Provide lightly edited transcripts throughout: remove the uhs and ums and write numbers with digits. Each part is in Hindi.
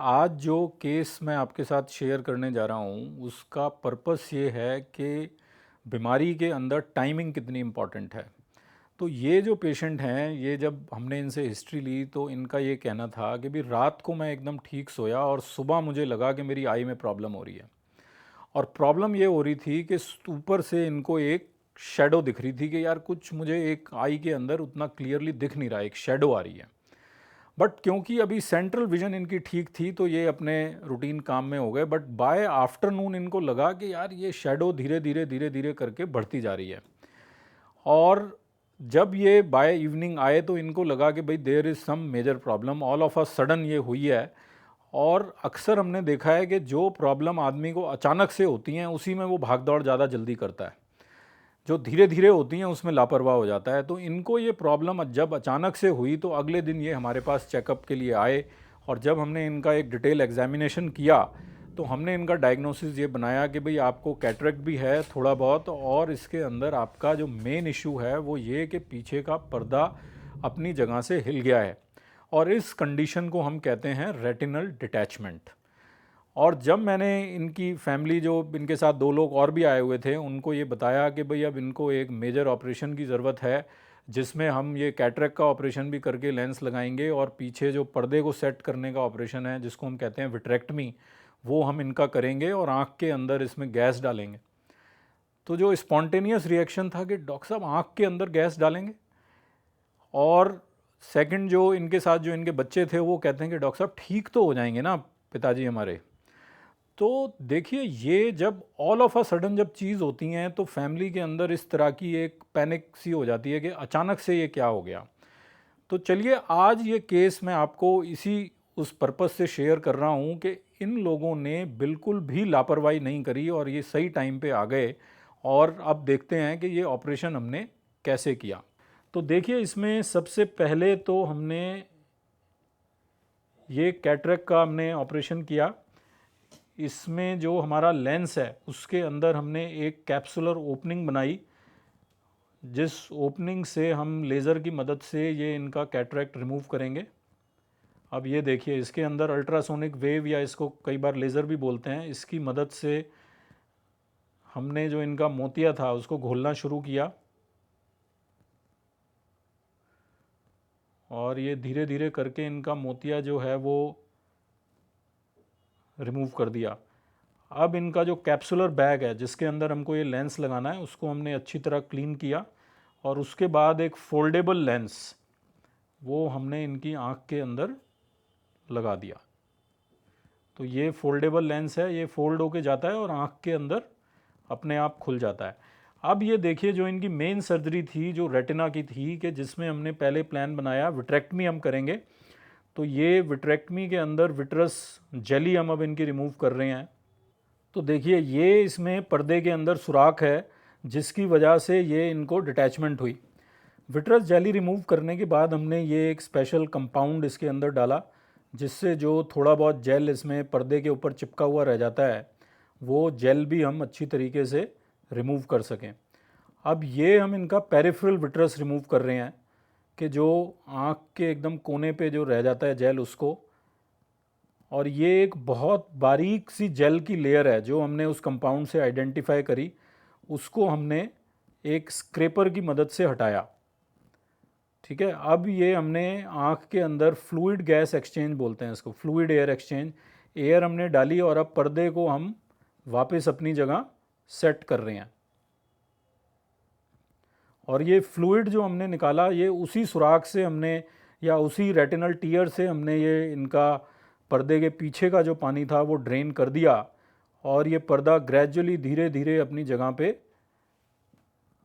आज जो केस मैं आपके साथ शेयर करने जा रहा हूँ उसका पर्पस ये है कि बीमारी के अंदर टाइमिंग कितनी इम्पॉर्टेंट है। तो ये जो पेशेंट हैं, ये जब हमने इनसे हिस्ट्री ली तो इनका ये कहना था कि भी रात को मैं एकदम ठीक सोया और सुबह मुझे लगा कि मेरी आई में प्रॉब्लम हो रही है। और प्रॉब्लम ये हो रही थी कि ऊपर से इनको एक शेडो दिख रही थी कि यार कुछ मुझे एक आई के अंदर उतना क्लियरली दिख नहीं रहा, एक शेडो आ रही है। बट क्योंकि अभी सेंट्रल विजन इनकी ठीक थी तो ये अपने रूटीन काम में हो गए। बट बाय आफ्टरनून इनको लगा कि यार ये शेडो धीरे धीरे करके बढ़ती जा रही है। और जब ये बाय इवनिंग आए तो इनको लगा कि भाई there is some major problem, all of a sudden ये हुई है। और अक्सर हमने देखा है कि जो प्रॉब्लम आदमी को अचानक से होती हैं उसी में वो भाग दौड़ ज़्यादा जल्दी करता है, जो धीरे धीरे होती हैं उसमें लापरवाह हो जाता है। तो इनको ये प्रॉब्लम जब अचानक से हुई तो अगले दिन ये हमारे पास चेकअप के लिए आए। और जब हमने इनका एक डिटेल एग्जामिनेशन किया तो हमने इनका डायग्नोसिस ये बनाया कि भाई आपको कैटरेक्ट भी है थोड़ा बहुत, और इसके अंदर आपका जो मेन इशू है वो ये कि पीछे का पर्दा अपनी जगह से हिल गया है। और इस कंडीशन को हम कहते हैं रेटिनल डिटैचमेंट। और जब मैंने इनकी फैमिली, जो इनके साथ दो लोग और भी आए हुए थे, उनको ये बताया कि भाई अब इनको एक मेजर ऑपरेशन की ज़रूरत है, जिसमें हम ये कैटरेक्ट का ऑपरेशन भी करके लेंस लगाएंगे और पीछे जो पर्दे को सेट करने का ऑपरेशन है जिसको हम कहते हैं विट्रेक्टमी, वो हम इनका करेंगे और आँख के अंदर इसमें गैस डालेंगे। तो जो स्पॉन्टेनियस रिएक्शन था कि डॉक्टर साहब आँख के अंदर गैस डालेंगे। और सेकंड, जो इनके साथ जो इनके बच्चे थे वो कहते हैं कि डॉक्टर साहब ठीक तो हो जाएंगे ना पिताजी हमारे। तो देखिए, ये जब ऑल ऑफ अ सडन जब चीज़ होती हैं तो फैमिली के अंदर इस तरह की एक पैनिक सी हो जाती है कि अचानक से ये क्या हो गया। तो चलिए, आज ये केस मैं आपको इसी उस पर्पस से शेयर कर रहा हूँ कि इन लोगों ने बिल्कुल भी लापरवाही नहीं करी और ये सही टाइम पे आ गए। और अब देखते हैं कि ये ऑपरेशन हमने कैसे किया। तो देखिए, इसमें सबसे पहले तो हमने ये कैटरेक्ट का हमने ऑपरेशन किया। इसमें जो हमारा लेंस है उसके अंदर हमने एक कैप्सुलर ओपनिंग बनाई, जिस ओपनिंग से हम लेज़र की मदद से ये इनका कैटरेक्ट रिमूव करेंगे। अब ये देखिए, इसके अंदर अल्ट्रासोनिक वेव, या इसको कई बार लेज़र भी बोलते हैं, इसकी मदद से हमने जो इनका मोतिया था उसको घोलना शुरू किया। और ये धीरे धीरे करके इनका मोतिया जो है वो रिमूव कर दिया। अब इनका जो कैप्सुलर बैग है जिसके अंदर हमको ये लेंस लगाना है उसको हमने अच्छी तरह क्लीन किया। और उसके बाद एक फोल्डेबल लेंस वो हमने इनकी आँख के अंदर लगा दिया। तो ये फोल्डेबल लेंस है, ये फोल्ड होके जाता है और आँख के अंदर अपने आप खुल जाता है। अब ये देखिए, जो इनकी मेन सर्जरी थी जो रेटिना की थी, कि जिसमें हमने पहले प्लान बनाया विट्रेक्टमी हम करेंगे। तो ये विट्रेक्टमी के अंदर विट्रस जेली हम अब इनकी रिमूव कर रहे हैं। तो देखिए, ये इसमें पर्दे के अंदर सुराख है जिसकी वजह से ये इनको डिटैचमेंट हुई। विट्रस जेली रिमूव करने के बाद हमने ये एक स्पेशल कंपाउंड इसके अंदर डाला, जिससे जो थोड़ा बहुत जेल इसमें पर्दे के ऊपर चिपका हुआ रह जाता है वो जेल भी हम अच्छी तरीके से रिमूव कर सकें। अब ये हम इनका पेरिफेरल विट्रस रिमूव कर रहे हैं, कि जो आँख के एकदम कोने पे जो रह जाता है जेल उसको। और ये एक बहुत बारीक सी जेल की लेयर है जो हमने उस कंपाउंड से आइडेंटिफाई करी, उसको हमने एक स्क्रेपर की मदद से हटाया। ठीक है, अब ये हमने आँख के अंदर फ्लूइड गैस एक्सचेंज बोलते हैं इसको, फ्लूइड एयर एक्सचेंज, एयर हमने डाली और अब पर्दे को हम वापस अपनी जगह सेट कर रहे हैं। और ये फ्लूइड जो हमने निकाला ये उसी सुराख से हमने, या उसी रेटिनल टीयर से हमने ये इनका पर्दे के पीछे का जो पानी था वो ड्रेन कर दिया। और ये पर्दा ग्रेजुअली धीरे धीरे अपनी जगह पे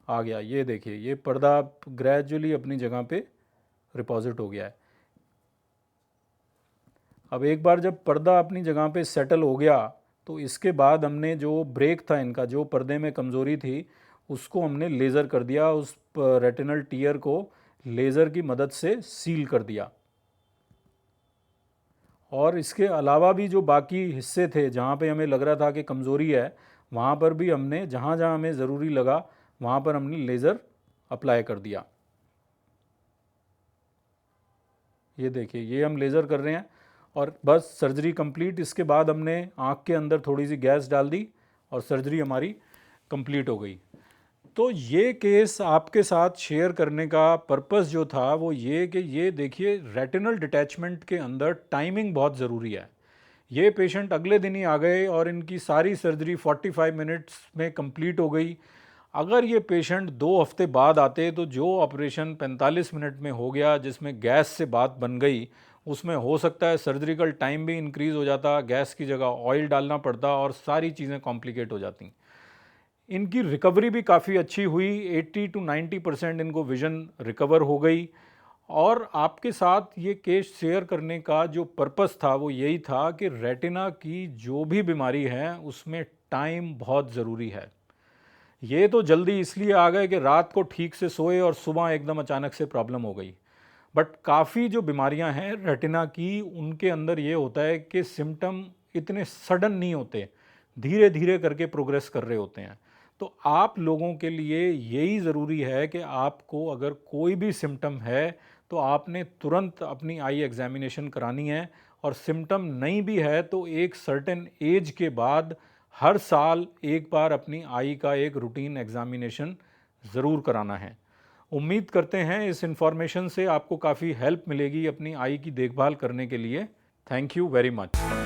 आ गया। ये देखिए, ये पर्दा ग्रेजुअली अपनी जगह पे डिपॉजिट हो गया है। अब एक बार जब पर्दा अपनी जगह पे सेटल हो गया तो इसके बाद हमने जो ब्रेक था इनका, जो पर्दे में कमज़ोरी थी, उसको हमने लेज़र कर दिया, उस रेटिनल टीयर को लेज़र की मदद से सील कर दिया। और इसके अलावा भी जो बाकी हिस्से थे जहाँ पे हमें लग रहा था कि कमज़ोरी है, वहाँ पर भी हमने जहाँ जहाँ हमें ज़रूरी लगा वहाँ पर हमने लेज़र अप्लाई कर दिया। ये देखिए, ये हम लेज़र कर रहे हैं और बस सर्जरी कंप्लीट। इसके बाद हमने आँख के अंदर थोड़ी सी गैस डाल दी और सर्जरी हमारी कंप्लीट हो गई। तो ये केस आपके साथ शेयर करने का पर्पस जो था वो ये कि ये देखिए रेटिनल डिटैचमेंट के अंदर टाइमिंग बहुत ज़रूरी है। ये पेशेंट अगले दिन ही आ गए और इनकी सारी सर्जरी 45 मिनट्स में कंप्लीट हो गई। अगर ये पेशेंट 2 हफ्ते बाद आते तो जो ऑपरेशन 45 मिनट में हो गया जिसमें गैस से बात बन गई, उसमें हो सकता है सर्जिकल टाइम भी इंक्रीज़ हो जाता, गैस की जगह ऑयल डालना पड़ता और सारी चीज़ें कॉम्प्लिकेट हो जाती। इनकी रिकवरी भी काफ़ी अच्छी हुई, 80 to 90% इनको विज़न रिकवर हो गई। और आपके साथ ये केस शेयर करने का जो पर्पस था वो यही था कि रेटिना की जो भी बीमारी है उसमें टाइम बहुत ज़रूरी है। ये तो जल्दी इसलिए आ गए कि रात को ठीक से सोए और सुबह एकदम अचानक से प्रॉब्लम हो गई। बट काफ़ी जो बीमारियां हैं रेटिना की, उनके अंदर ये होता है कि सिम्टम इतने सडन नहीं होते, धीरे धीरे करके प्रोग्रेस कर रहे होते हैं। तो आप लोगों के लिए यही ज़रूरी है कि आपको अगर कोई भी सिम्टम है तो आपने तुरंत अपनी आई एग्जामिनेशन करानी है, और सिम्टम नहीं भी है तो एक सर्टेन एज के बाद हर साल एक बार अपनी आई का एक रूटीन एग्जामिनेशन ज़रूर कराना है। उम्मीद करते हैं इस इन्फॉर्मेशन से आपको काफ़ी हेल्प मिलेगी अपनी आई की देखभाल करने के लिए। Thank you very much.